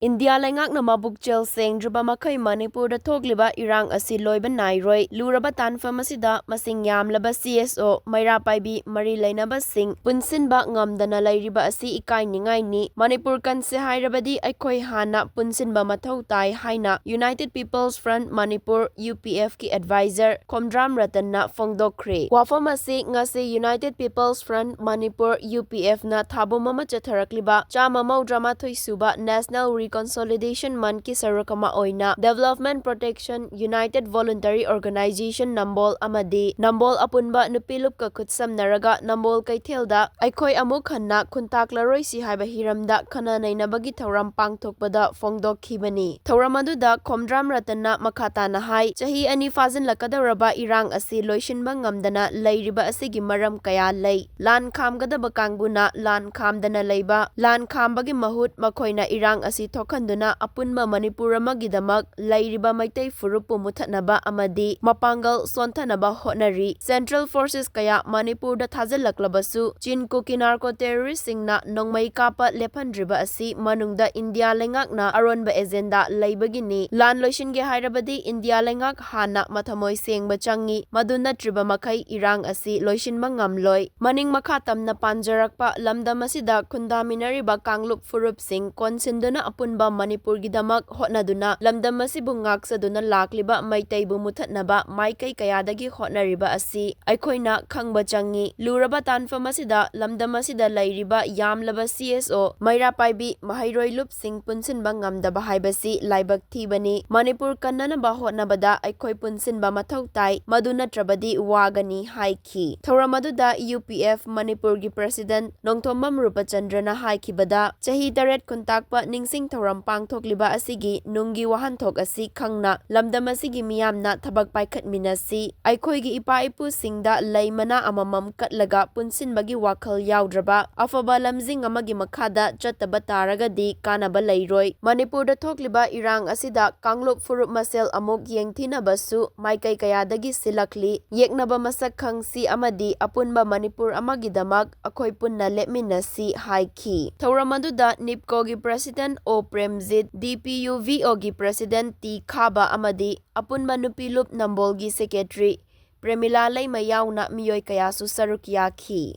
India Leingakna Pukchel Sengdrifaoba Manipur Thogliba Irang asi Loiba Nairoi Luraba Tanfam asida masing yamlaba CSO Maira Paibi Mari Lainaba Singh Punsinba Ngamdana Lairiba asi Ikai Ningai ni Manipur Kanse Hairabadi Aikoi Hana Punsinba Mathau Tai Haina United People's Front Manipur UPF ki advisor Komdram Ratanna Fongdokre Wafam asi ngasi United People's Front Manipur UPF na Thabumama Chatharakliba Chama Maudrama Thoisuba National Consolidation Month ki sarukama oina Development Protection United Voluntary Organization Nambol amadi Nambol apunba nupilup ka khutsam naraga Nambol kaithelda aikoi amuk hanna khuntak laroi si haiba hiramda khana nainabagi thauram pangthokpada fongdokhibani thauram aduda Komdram Ratanna makhata na hai chahi ani fazin lakadaraba irang asi loishinba ngamdana lairiba asigi maram kaya lei lan khamgadaba kangbuna lan khamdana leiba lan khambagi mahut makhoina irang asi Tokanduna apunma Manipur amagidamak lairiba maitai furupu muthanaba amadi mapangal sontanaba hotnari Central Forces kaya Manipur da thajalaklabasu Chinko kinarko terrorist singna nongmai kapa lephandriba asi manungda India Leingakna aronba agenda laibagini lan loishinge hairabadi India Leingak hana mathamoi sengba changi maduna triba makai irang asi loishinma ngamloi maning makhatamna panjarakpa lamdam asida khundaminariba kanglup furup sing konsinduna apunba Manipur gidamak hotnaduna lamdam asibu ngaksaduna lakliba maitaibu muthatnaba maikai kayadagi hotnariba asi aikoina khangba changi luraba tanfam asida lamdam asida lairiba yamlaba CSO Maira Paibi Mahairoi lup sing punsinba ngamdaba haibasi laibak thibani Manipur kannanaba hotnabada aikoi punsinba mathau tai maduna trabadi wagani haiki thoramaduda UPF Manipur gi President Nongthomam Rupachandrana haikibada chahi 8 kuntakpa ningsing thoram pangthokliba asigi nunggi wahanthok asi khangna lamdam asigi miyamna thabak paikhatminasi aikhoigi ipa ipu singda leimana amamam katlaga punsinbagi wakhal yaudraba afaba lamjing amagi makhada chattaba taragadi kanaba leiroi Manipurda thokliba irang asida kanglup furup masel amuk yengthinabasu maikai kayadagi silakli yeknaba masak khangsi amadi apunba Manipur amagidamak akhoi punna lepminasi haiki thoramaduda NIPCO gi President O Premjit DPUVO gi President T Khaba amadi apunba nupilup Nambol gi Secretary Premila Leima yauna miyoi kayasu sarukyakhi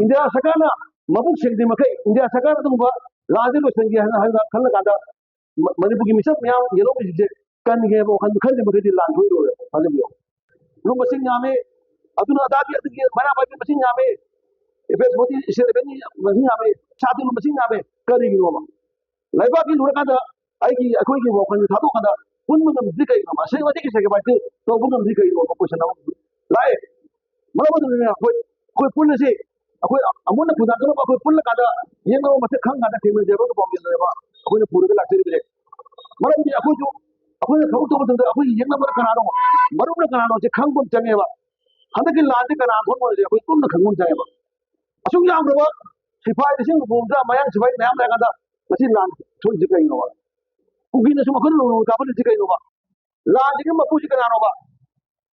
India Sakana Mabuk Shakti Makai India Sakana Tumba Lazi Sangi Hanakanda Manipuki Misap Yam Yellow Kan Gabo Kandi Makati Landu Halibio Lumasing Yame Aduna Daki Manapa Masing Yame if it's what is Yame Chatu Masing Yame Kari Noma Laiba Lurakanda Aiki Akwiki Wokan Tabukanda Punman Dika saying what is a so Bunam Dika Operation Lai Mama Koi Punasi Amuna Pudaka Pula Kada Yeno Matakanga Table Java Pura Activity Marabi Akuju Akuna Kauto Aku Yena Kanano Maruna Kanano Kangun Janeva Hanaki Landik and Anton was a Kangun Janeva Asung Yam Sipai the same Bunda Mayan Sipai Namagada Machine Land Tuljikanova Ukina Sumakunu Kapitikanova Landikim Pujikanova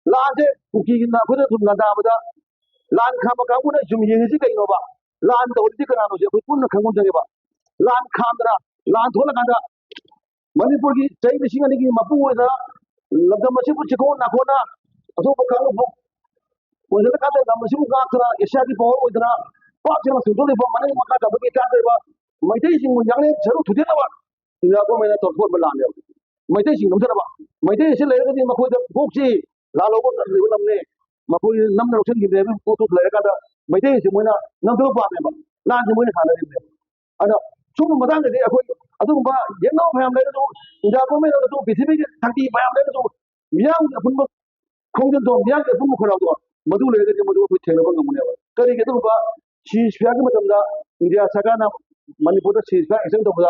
Lande Ukina Pudamada Land Kamakuna Jumyikanova Land Odikanano Puna Kangunjava Land Kandra Land Holaganda Manipuri take the Shinganiki Mapuza Lamasipu Chikon Nakona Asopa Kano was the Kata Namasipu Gatra Ishaki Paul with the Patina Sudoli for Mani Makata Bakata my tasting with young to dinner in the Gomena of Portland. My tasting my tasting later in Makuda Pukchel Lalo Mapu number of things they go to Leingakna my tasting when number of them land the winner in there. I know two Madame de Adumba, Yeno family, Jacome, Pacific, Taki, family, Young Kongan, Yang, Pumukurado, Madula, Madu, Telemunever. Karikaduba, she's Piagamatanda, India Sagana, Manipur, she's back, except of the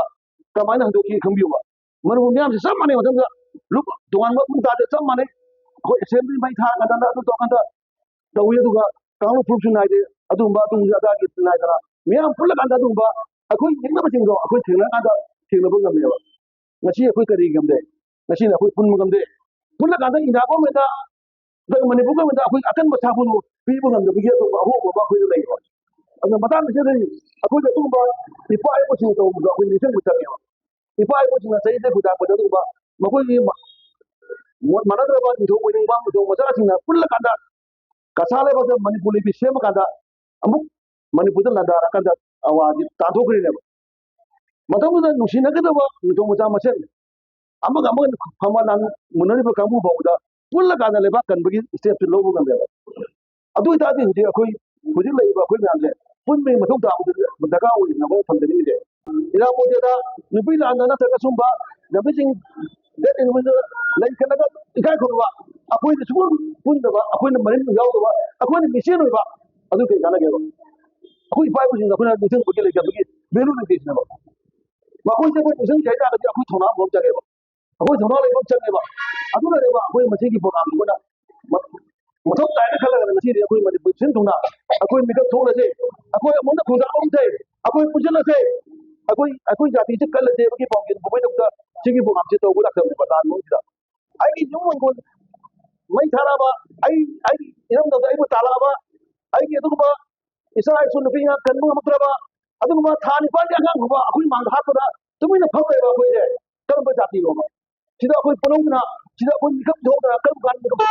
Kamana Doki Kumbuba. Manumiam, some money with them. Look, to one who got some money, assembly by time and another talk under the way to go. Kamu Pukchel, Adumba, Zagaki, Naira, Miam Pulakanda Dumba, I couldn't never think of a quick Tinabunga. Machine a quick rigam day. Machine a quick Punmugam day. Pulakanda in the Bomeda, the Manipuka with a quick Atamatapu, people on the beginning of a home of Baku Lake. And the Madame said, I put a tumba, the fire was in the wind, with ꯏꯄꯥ ꯏꯄꯨꯁꯤꯡꯅ ꯆꯍꯤꯁꯦ ꯈꯨꯗꯥꯛꯄꯗ ꯑꯗꯨꯒꯨꯝꯕ ꯃꯈꯣꯏꯒꯤ ꯃꯥꯟꯅꯗ꯭ꯔꯕ ꯅꯤꯡꯊꯧ ꯑꯣꯏꯅꯤꯡꯕ ꯅꯤꯡꯊꯧ ꯃꯆꯥꯁꯤꯡꯅ ꯄꯨꯜꯂꯀꯥꯟꯗ ꯀꯁꯥ ꯂꯩꯕꯥꯛꯇ ꯃꯅꯤꯄꯨꯔ ꯂꯤꯄꯤ ꯁꯦꯝꯃꯀꯥꯟꯗ ꯑꯃꯨꯛ ꯃꯅꯤꯄꯨꯔꯗ ꯂꯥꯟꯗꯥꯔꯀꯥꯟꯗ ꯑꯋꯥꯁꯤ ꯇꯥꯟꯊꯣꯛꯈ꯭ꯔꯤꯅꯦꯕ ꯃꯇꯝꯗꯨꯗ ꯅꯨꯡꯁꯤꯅꯒꯗꯕ ꯅꯤꯡꯊꯧ ꯃꯆꯥ ꯃꯁꯦꯟ ꯑꯃꯒ ꯑꯃꯒ ꯐꯝꯕ ꯃꯨꯟꯅꯔꯤꯕ ꯀꯥꯡꯕꯨ ꯐꯥꯎꯕꯗ ꯄꯨꯜꯂꯀꯥꯟꯗ ꯂꯩꯕꯥꯛ ꯀꯟꯕꯒꯤ ꯁ꯭ꯇꯦꯞꯁꯤ ꯂꯧꯕ ꯉꯝꯃꯦꯕ ꯑꯗꯨ ꯑꯣꯏꯇꯥꯔꯗꯤ ꯍꯧꯖꯤꯛ ꯂꯩꯔꯤꯕ ꯑꯩꯈꯣꯏ ꯃꯌꯥꯝꯁꯦ ꯄꯨꯟꯕꯒꯤ ꯃꯊꯧ ꯇꯥꯕꯗ ꯗꯔꯀꯥꯔ ꯑꯣꯏꯅ ꯑꯩꯈꯣꯏꯅ ꯊꯝꯖꯅꯤꯡꯉꯤꯁꯦ ꯏꯔꯥꯕꯣꯠꯇꯦꯗ ꯅꯨꯄꯤ ꯂꯥꯟꯗ ꯅꯠꯇ꯭ꯔꯒ ꯁꯨꯝꯕ ꯅꯨꯄꯤꯁꯤꯡ ꯗꯦꯠ ꯂꯩ ꯈꯠꯂꯒ ꯏꯀꯥꯏ ꯈꯨꯝꯕ ꯑꯩꯈꯣꯏꯅ ꯁꯨꯡꯄꯨꯟ ꯄꯨꯟꯗꯕ ꯑꯩꯈꯣꯏꯅ ꯃꯔꯤꯟ ꯌꯥꯎꯗꯕ ꯑꯩꯈꯣꯏꯅ ꯃꯤꯆꯦꯟ ꯑꯣꯏꯕ ꯑꯗꯨ ꯀꯩ ꯀꯥꯟꯅꯒꯦꯕ ꯑꯩꯈꯣꯏ ꯏꯄꯥ ꯏꯄꯨꯁꯤꯡꯅ ꯑꯩꯈꯣꯏꯅ ꯅꯤꯡꯁꯤꯡꯕꯒꯤ ꯂꯩꯇꯕꯒꯤ ꯚꯦꯂꯨ ꯂꯩꯇꯦꯁꯤꯅꯦꯕ ꯃꯈꯣꯏꯁꯦ ꯑꯩꯈꯣꯏ ꯅꯤꯡꯁꯤꯡꯒꯦ ꯍꯥꯏꯇꯥꯔꯒꯗꯤ ꯑꯩꯈꯣꯏ ꯊꯧꯅꯥ ꯑꯃ ꯆꯪꯉꯦꯕ ꯑꯩꯈꯣꯏ ꯊꯧꯅꯥ ꯂꯩꯕ ꯑꯃ ꯆꯪꯉꯦꯕ ꯑꯗꯨꯅꯅꯦꯕ ꯑꯩꯈꯣꯏ ꯃꯁꯤꯒꯤ ꯄ꯭ꯔꯣꯒ꯭ꯔꯥꯝ ꯑꯩꯈꯣꯏꯅ ꯃꯊꯧ ꯇꯥꯏꯅ ꯈꯜꯂꯒ ꯉꯁꯤꯗꯤ ꯑꯩꯈꯣꯏ ꯃꯅꯤꯄꯨꯔ ꯁꯤꯟ ꯊꯨꯡꯅ ꯑꯩꯈꯣꯏ ꯃꯤꯀꯞ ꯊꯣꯛꯂꯁꯦ ꯑꯩꯈꯣꯏ ꯑꯃꯨꯛꯅ ꯈꯣꯡꯖꯥ ꯑꯃꯁꯦ ꯑꯩꯈꯣꯏ ꯄꯨꯟꯁꯤꯜꯂꯁꯦ ꯑꯩꯈꯣꯏ ꯖꯥꯇꯤꯁꯦ ꯀꯜꯂꯁꯦꯕꯒꯤ ꯄꯥꯎꯖꯦꯜ ꯄꯨꯝꯕꯩꯗꯃꯛꯇ ꯁꯤꯒꯤ ꯄ꯭ꯔꯣꯒ꯭ꯔꯥꯝꯁꯦ ꯇꯧꯕ ꯂꯥꯛꯆꯕꯅꯦꯕ ꯂꯥꯟ ꯃꯅꯨꯡꯁꯤꯗ ꯑꯩꯒꯤ ꯌꯨꯝ ꯃꯪꯒꯣꯜ ꯃꯩ ꯊꯥꯔꯛꯑꯕ ꯑꯩꯒꯤ ꯏꯔꯝꯗꯝꯗ ꯑꯩꯕꯨ ꯇꯥꯜꯂꯛꯑꯕ ꯑꯩꯒꯤ ꯑꯗꯨꯒꯨꯝꯕ ꯏꯆꯥ ꯏꯁꯨ ꯅꯨꯄꯤ ꯉꯥꯛ ꯀꯟꯕ ꯉꯝꯃꯛꯇ꯭ꯔꯕ ꯑꯗꯨꯒꯨꯝꯕ ꯊꯥ ꯅꯤꯄꯥꯟꯒꯤ ꯑꯉꯥꯡ ꯐꯥꯎꯕ ꯑꯩꯈꯣꯏ ꯃꯥꯡꯗ ꯍꯥꯠꯄꯗ ꯇꯨꯃꯤꯟꯅ ꯐꯝꯂꯦꯕ ꯑꯩꯈꯣꯏꯁꯦ ꯀꯔꯝꯕ ꯖꯥꯇꯤꯅꯣꯕ ꯁꯤꯗ ꯑꯩꯈꯣꯏ ꯄꯨꯟꯍꯧꯗꯅ ꯁꯤꯗ ꯑꯩꯈꯣꯏ ꯃꯤꯀꯞ ꯊꯣꯛꯗꯅ ꯀꯔꯝ ꯀꯥꯟꯗ